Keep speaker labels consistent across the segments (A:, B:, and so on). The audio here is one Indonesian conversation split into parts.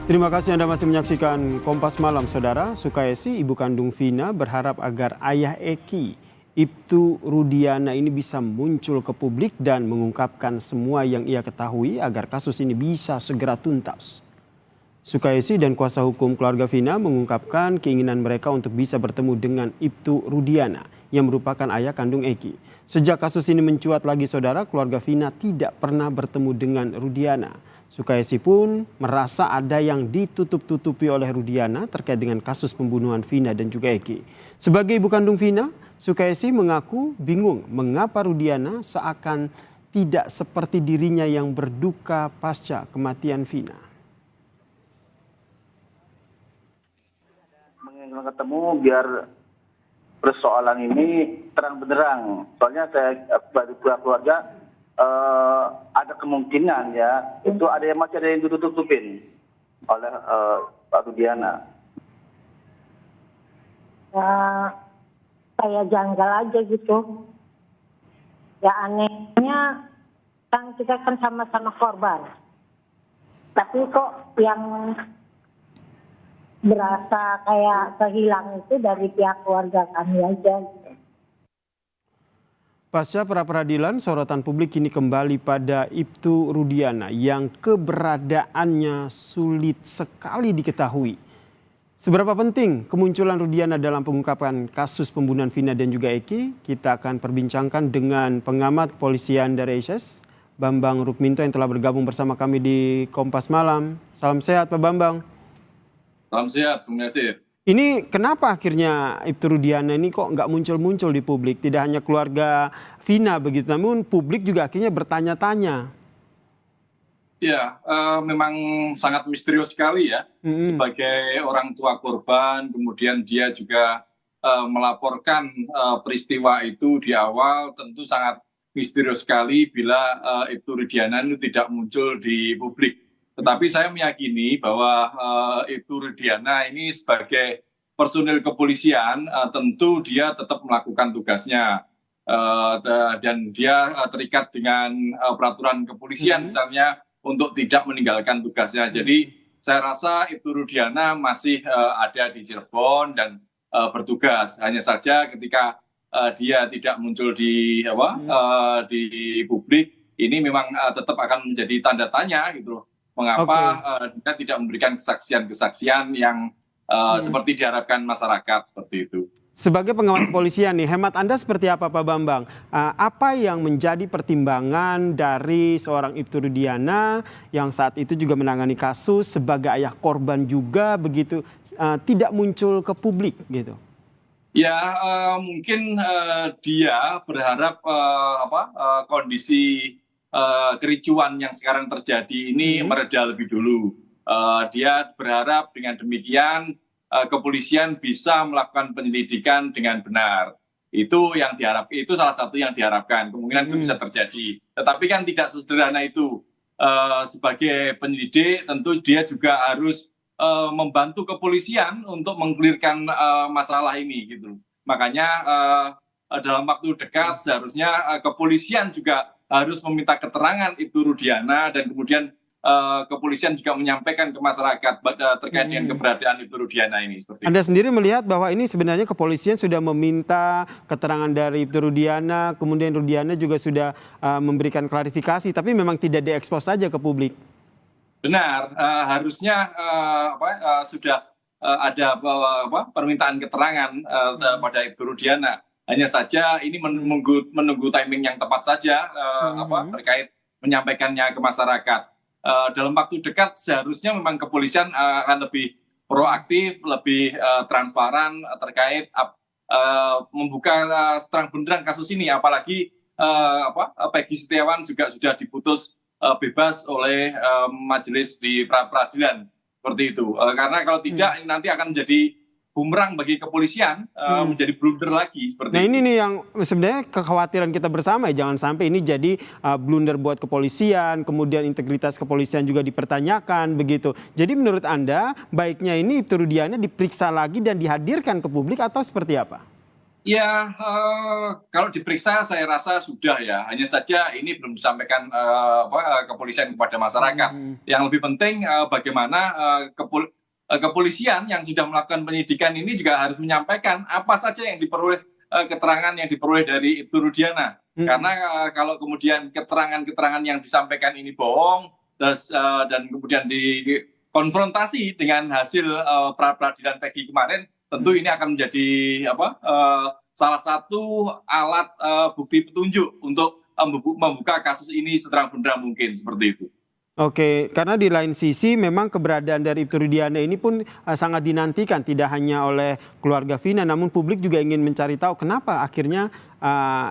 A: Terima kasih Anda masih menyaksikan Kompas Malam, Saudara. Sukaesi, ibu kandung Vina, berharap agar ayah Eki, Ibtu Rudiana ini bisa muncul ke publik dan mengungkapkan semua yang ia ketahui agar kasus ini bisa segera tuntas. Sukaesi dan kuasa hukum keluarga Vina mengungkapkan keinginan mereka untuk bisa bertemu dengan Ibtu Rudiana yang merupakan ayah kandung Eki. Sejak kasus ini mencuat lagi, Saudara, keluarga Vina tidak pernah bertemu dengan Rudiana. Sukaesi pun merasa ada yang ditutup-tutupi oleh Rudiana terkait dengan kasus pembunuhan Vina dan juga Eki. Sebagai ibu kandung Vina, Sukaesi mengaku bingung mengapa Rudiana seakan tidak seperti dirinya yang berduka pasca kematian Vina.
B: Menginginkan ketemu biar persoalan ini terang benderang. Soalnya saya dari pihak keluarga ada kemungkinan ya itu masih ada yang ditutup-tutupin oleh Pak Rudiana.
C: Ya, kayak janggal aja gitu. Ya anehnya kan kita kan sama-sama korban. Tapi kok yang berasa kayak kehilang itu dari pihak keluarga kami aja.
A: Pasca pra-peradilan, sorotan publik kini kembali pada Ibtu Rudiana yang keberadaannya sulit sekali diketahui. Seberapa penting kemunculan Rudiana dalam pengungkapan kasus pembunuhan Vina dan juga Eki? Kita akan perbincangkan dengan pengamat kepolisian dari ISIS, Bambang Rukminto, yang telah bergabung bersama kami di Kompas Malam. Salam sehat Pak Bambang.
D: Salam sehat, Bung Nasir.
A: Ini kenapa akhirnya Ibtu Rudiana ini kok nggak muncul-muncul di publik? Tidak hanya keluarga Vina begitu, namun publik juga akhirnya bertanya-tanya.
D: Ya, memang sangat misterius sekali ya. Sebagai orang tua korban, kemudian dia juga melaporkan peristiwa itu di awal, tentu sangat misterius sekali bila Ibtu Rudiana itu tidak muncul di publik. Tetapi saya meyakini bahwa Ibtu Rudiana ini sebagai personil kepolisian tentu dia tetap melakukan tugasnya dan dia terikat dengan peraturan kepolisian misalnya untuk tidak meninggalkan tugasnya. Jadi saya rasa Ibtu Rudiana masih ada di Cirebon dan bertugas. Hanya saja ketika dia tidak muncul di di publik, ini memang tetap akan menjadi tanda tanya gitu loh. Mengapa dia tidak memberikan kesaksian-kesaksian yang seperti diharapkan masyarakat seperti itu.
A: Sebagai pengamat kepolisian nih, hemat Anda seperti apa Pak Bambang? Apa yang menjadi pertimbangan dari seorang Ibtu Rudiana yang saat itu juga menangani kasus sebagai ayah korban juga begitu tidak muncul ke publik gitu?
D: Ya mungkin dia berharap kondisi kericuan yang sekarang terjadi ini mereda lebih dulu. Dia berharap dengan demikian kepolisian bisa melakukan penyelidikan dengan benar. Itu yang diharap, itu salah satu yang diharapkan. Kemungkinan itu bisa terjadi. Tetapi kan tidak sesederhana itu. Sebagai penyelidik tentu dia juga harus membantu kepolisian untuk mengklirkan masalah ini gitu. Makanya dalam waktu dekat seharusnya kepolisian juga harus meminta keterangan Ibtu Rudiana dan kemudian kepolisian juga menyampaikan ke masyarakat terkait dengan keberadaan Ibtu Rudiana ini.
A: Anda sendiri melihat bahwa ini sebenarnya kepolisian sudah meminta keterangan dari Ibtu Rudiana, kemudian Rudiana juga sudah memberikan klarifikasi, tapi memang tidak diekspos saja ke publik.
D: Benar, harusnya sudah ada permintaan keterangan pada Ibtu Rudiana. Hanya saja ini menunggu timing yang tepat saja terkait menyampaikannya ke masyarakat. Dalam waktu dekat seharusnya memang kepolisian akan lebih proaktif, lebih transparan terkait membuka terang benderang kasus ini. Apalagi Peggy Setiawan juga sudah diputus bebas oleh majelis di peradilan seperti itu. Karena kalau tidak nanti akan menjadi bumerang bagi kepolisian, menjadi blunder lagi seperti
A: Nah
D: itu.
A: ini nih yang sebenarnya kekhawatiran kita bersama ya, jangan sampai ini jadi blunder buat kepolisian, kemudian integritas kepolisian juga dipertanyakan begitu. Jadi menurut Anda baiknya ini Ibtu Rudiana diperiksa lagi dan dihadirkan ke publik atau seperti apa?
D: Ya, kalau diperiksa saya rasa sudah ya. Hanya saja ini belum disampaikan kepolisian kepada masyarakat.
A: Hmm.
D: Yang lebih penting bagaimana kepolisian yang sudah melakukan penyidikan ini juga harus menyampaikan apa saja yang diperoleh keterangan yang diperoleh dari Ibtu Rudiana. Karena kalau kemudian keterangan-keterangan yang disampaikan ini bohong dan kemudian dikonfrontasi dengan hasil pra peradilan Peggy kemarin, tentu ini akan menjadi salah satu alat bukti petunjuk untuk membuka kasus ini seterang benderang mungkin, seperti itu.
A: Oke, karena di lain sisi memang keberadaan dari Ibtu Rudiana ini pun sangat dinantikan tidak hanya oleh keluarga Vina, namun publik juga ingin mencari tahu kenapa akhirnya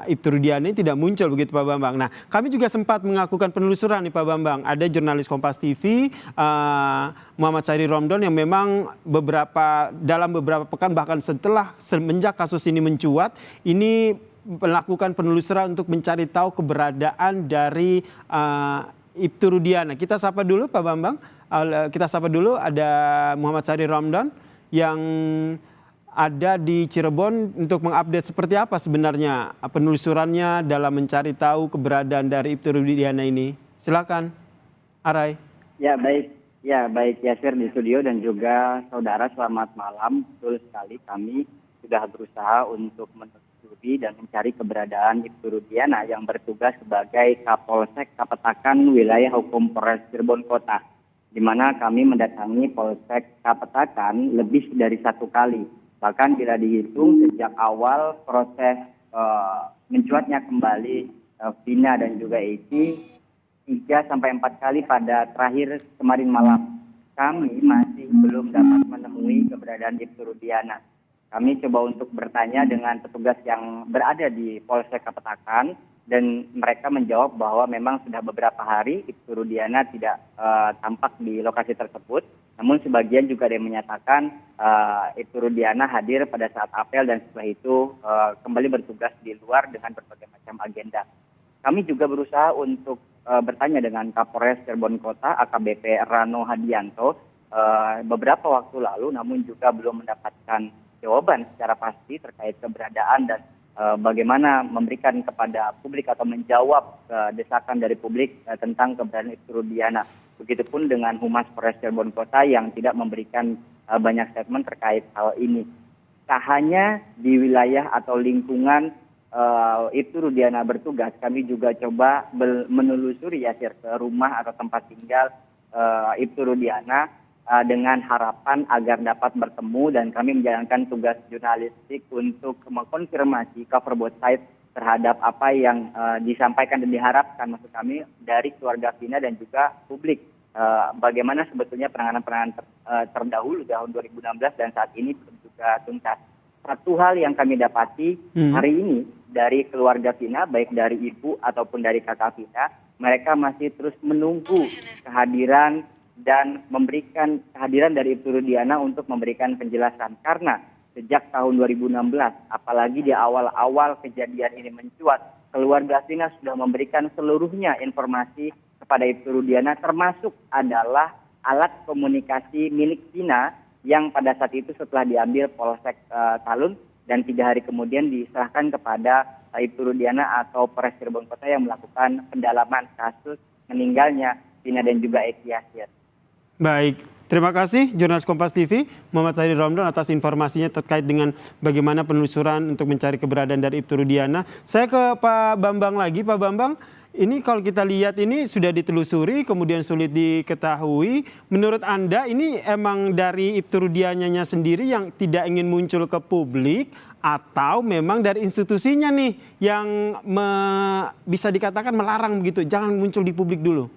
A: Ibtu Rudiana ini tidak muncul, begitu Pak Bambang. Nah, kami juga sempat melakukan penelusuran nih Pak Bambang. Ada jurnalis Kompas TV Muhammad Sairi Romdon yang memang dalam beberapa pekan bahkan semenjak kasus ini mencuat, ini melakukan penelusuran untuk mencari tahu keberadaan dari Ibtu Rudiana. Kita sapa dulu Pak Bambang. Kita sapa dulu ada Muhammad Sairi Romdon yang ada di Cirebon untuk mengupdate seperti apa sebenarnya penelusurannya dalam mencari tahu keberadaan dari Ibtu Rudiana ini. Silakan, Arai.
E: Ya baik Yasir di studio dan juga saudara, selamat malam. Betul sekali, kami sudah berusaha untuk menelusuri dan mencari keberadaan Ibtu Rudiana yang bertugas sebagai Kapolsek Kapetakan Wilayah Hukum Polres Cirebon Kota, di mana kami mendatangi Polsek Kapetakan lebih dari 1 kali. Bahkan bila dihitung sejak awal proses mencuatnya kembali Vina dan juga Eki 3-4 kali pada terakhir kemarin malam, kami masih belum dapat menemui keberadaan Ibtu Rudiana. Kami coba untuk bertanya dengan petugas yang berada di Polsek Kapetakan dan mereka menjawab bahwa memang sudah beberapa hari Ibtu Rudiana tidak tampak di lokasi tersebut. Namun sebagian juga ada yang menyatakan Ibtu Rudiana hadir pada saat apel dan setelah itu kembali bertugas di luar dengan berbagai macam agenda. Kami juga berusaha untuk bertanya dengan Kapolres Cirebon Kota AKBP Rano Hadianto beberapa waktu lalu, namun juga belum mendapatkan jawaban secara pasti terkait keberadaan dan bagaimana memberikan kepada publik atau menjawab desakan dari publik tentang keberadaan Ibtu Rudiana. Begitupun dengan Humas Polres Cirebon Kota yang tidak memberikan banyak statement terkait hal ini. Tak hanya di wilayah atau lingkungan Ibtu Rudiana bertugas, kami juga coba menelusuri Yasir ke rumah atau tempat tinggal Ibtu Rudiana dengan harapan agar dapat bertemu, dan kami menjalankan tugas jurnalistik untuk mengkonfirmasi cover both side terhadap apa yang disampaikan dan diharapkan maksud kami dari keluarga Vina dan juga publik. Bagaimana sebetulnya penanganan terdahulu tahun 2016 dan saat ini belum juga tuntas. Satu hal yang kami dapati hari ini dari keluarga Vina, baik dari ibu ataupun dari kakak Vina, mereka masih terus menunggu kehadiran dan memberikan kehadiran dari Ibtu Rudiana untuk memberikan penjelasan. Karena sejak tahun 2016, apalagi di awal-awal kejadian ini mencuat, keluarga Vina sudah memberikan seluruhnya informasi kepada Ibtu Rudiana, termasuk adalah alat komunikasi milik Vina yang pada saat itu setelah diambil Polsek Talun dan 3 hari kemudian diserahkan kepada Ibtu Rudiana atau Polres Cirebon Kota yang melakukan pendalaman kasus meninggalnya Vina dan juga Eki Yasir.
A: Baik, terima kasih jurnalis Kompas TV Muhammad Sairi Romdon atas informasinya terkait dengan bagaimana penelusuran untuk mencari keberadaan dari Ibtu Rudiana. Saya ke Pak Bambang lagi, Pak Bambang. Ini kalau kita lihat ini sudah ditelusuri kemudian sulit diketahui. Menurut Anda ini emang dari Ibtu Rudiananya sendiri yang tidak ingin muncul ke publik atau memang dari institusinya nih yang bisa dikatakan melarang begitu, jangan muncul di publik dulu?